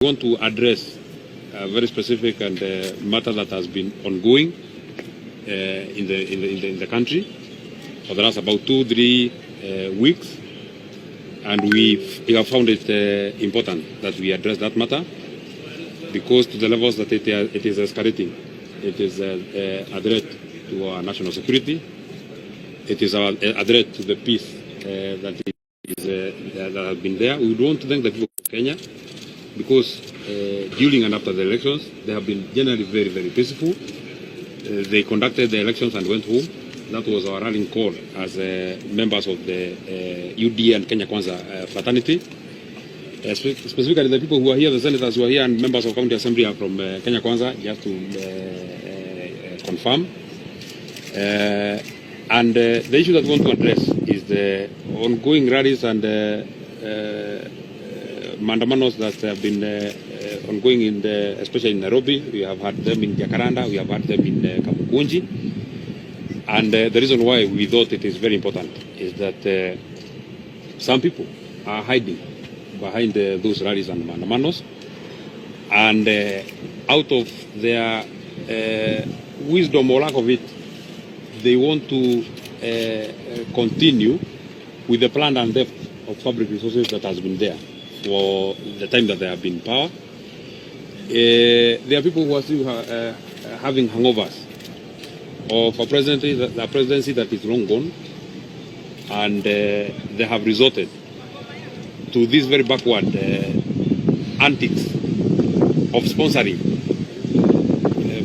We want to address a very specific and matter that has been ongoing in the country for the last about 2-3 weeks, and we have found it important that we address that matter, because to the levels that it is escalating, it is a threat to our national security. It is a threat to the peace that has been there. We want to thank the people of Kenya, because during and after the elections, they have been generally very, very peaceful. They conducted the elections and went home. That was our rallying call as members of the UD and Kenya Kwanza fraternity. Specifically, the people who are here, the senators who are here and members of county assembly are from Kenya Kwanza, just to confirm. And the issue that we want to address is the ongoing rallies and mandamanos that have been ongoing especially in Nairobi. We have had them in Jakaranda, we have had them in Kamukunji. And the reason why we thought it is very important is that some people are hiding behind those rallies and mandamanos, and out of their wisdom or lack of it, they want to continue with the plan and depth of public resources that has been there for the time that they have been in power. There are people who are still having hangovers of a presidency that is long gone, and they have resorted to these very backward antics of sponsoring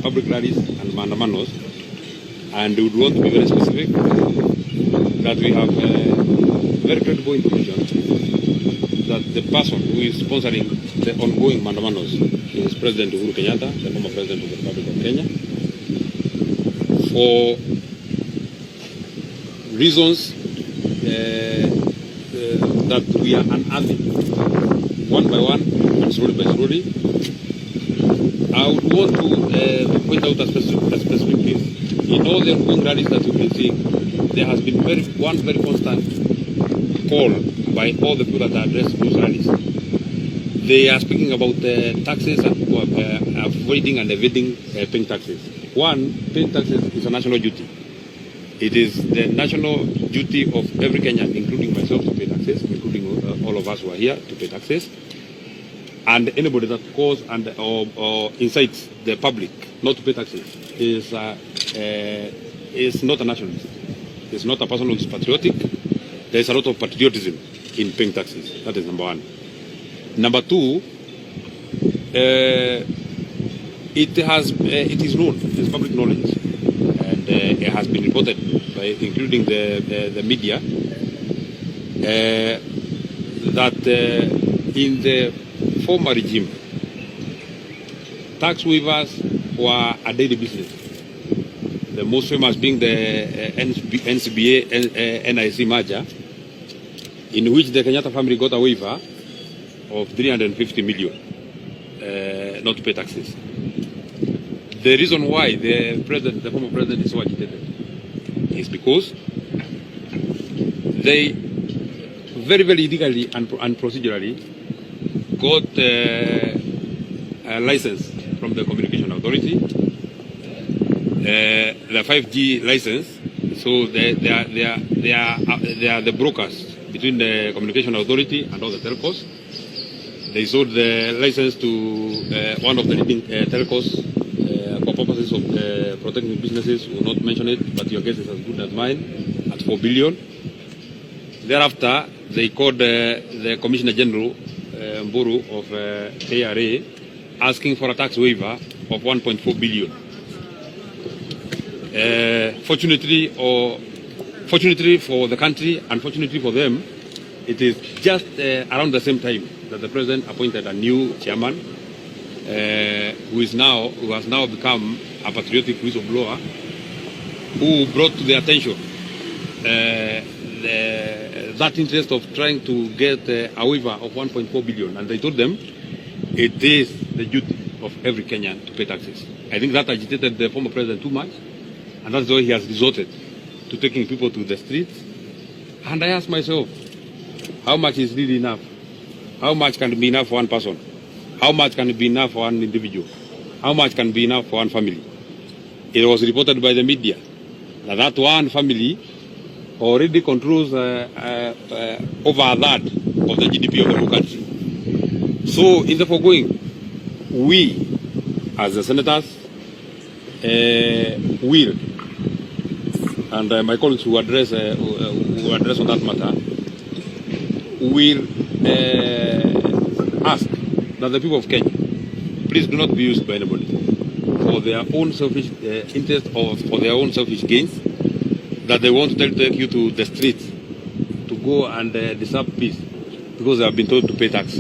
public rallies and mandamanos. And we would want to be very specific that we have very credible information that the person who is sponsoring the ongoing mandamanos is President Uhuru Kenyatta, the former President of the Republic of Kenya, for reasons that we are unearthing one by one and slowly by slowly. I would want to point out a specific case. In all the ongoing rallies that we've been seeing, there has been one very constant call by all the people that address those rallies. They are speaking about taxes and avoiding and evading paying taxes. One, paying taxes is a national duty. It is the national duty of every Kenyan, including myself, to pay taxes, including all of us who are here, to pay taxes. And anybody that calls and or incites the public not to pay taxes is not a nationalist. It's not a person who is patriotic. There is a lot of patriotism in paying taxes. That is number one. Number two, it is known, it's public knowledge, and it has been reported by, including the media, that in the former regime, tax waivers were a daily business. The most famous being the NCBA-NIC merger, in which the Kenyatta family got a waiver of 350 million not to pay taxes. The reason why the former president is so agitated is because they very, very illegally and procedurally got a license from the Communication Authority, the 5G license. So they are the brokers between the Communication Authority and all the telcos. They sold the license to one of the leading telcos for purposes of protecting businesses. We will not mention it, but your guess is as good as mine, at 4 billion. Thereafter, they called the Commissioner General Mburu of KRA, asking for a tax waiver of 1.4 billion. Fortunately for the country, unfortunately for them, it is just around the same time that the president appointed a new chairman, who has now become a patriotic whistleblower, who brought to their attention that interest of trying to get a waiver of 1.4 billion, and they told them it is the duty of every Kenyan to pay taxes. I think that agitated the former president too much, and that's why he has resorted to taking people to the streets. And I asked myself, how much is really enough? How much can be enough for one person? How much can be enough for one individual? How much can be enough for one family? It was reported by the media that one family already controls over a third of the GDP of the whole country. So in the foregoing, we as the senators will, and my colleagues who address on that matter, will ask that the people of Kenya, please do not be used by anybody for their own selfish interest or for their own selfish gains, that they want to take you to the streets to go and disturb peace because they have been told to pay tax.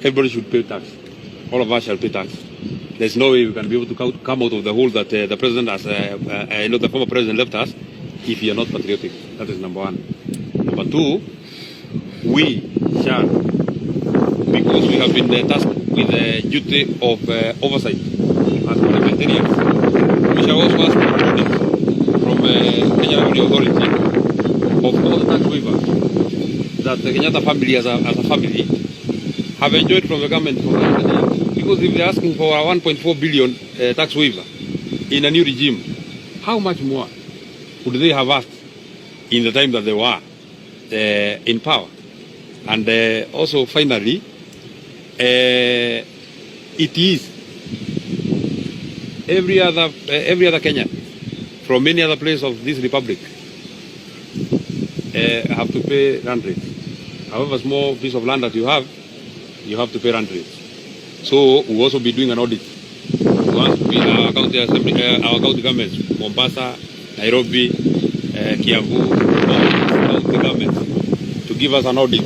Everybody should pay tax. All of us shall pay tax. There's no way we can be able to come out of the hole that the president has, the former president left us, if you are not patriotic. That is number one. Number two, we shall, because we have been tasked with the duty of oversight as parliamentarians, we shall also ask from Kenya Revenue Authority of all the tax waivers that the Kenyatta family as a family have enjoyed from the government for 100 years. Because if they're asking for a 1.4 billion tax waiver in a new regime, how much more would they have asked in the time that they were in power? And also, finally, it is every other Kenyan from any other place of this republic have to pay land rates. However small piece of land that you have to pay land rates. So we'll also be doing an audit. We want to be our county governments, Mombasa, Nairobi, Kiambu, county governments, to give us an audit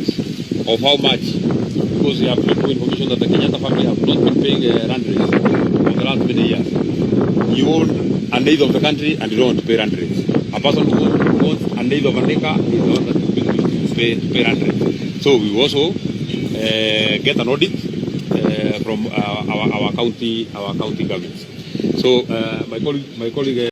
of how much, because we have information that the Kenyatta family have not been paying land rates for the last many years. You own an eighth of the country and you don't want to pay land rates. A person who owns an eighth of an acre is the one that is to pay land rates. So we also get an audit from our county governments. So my colleague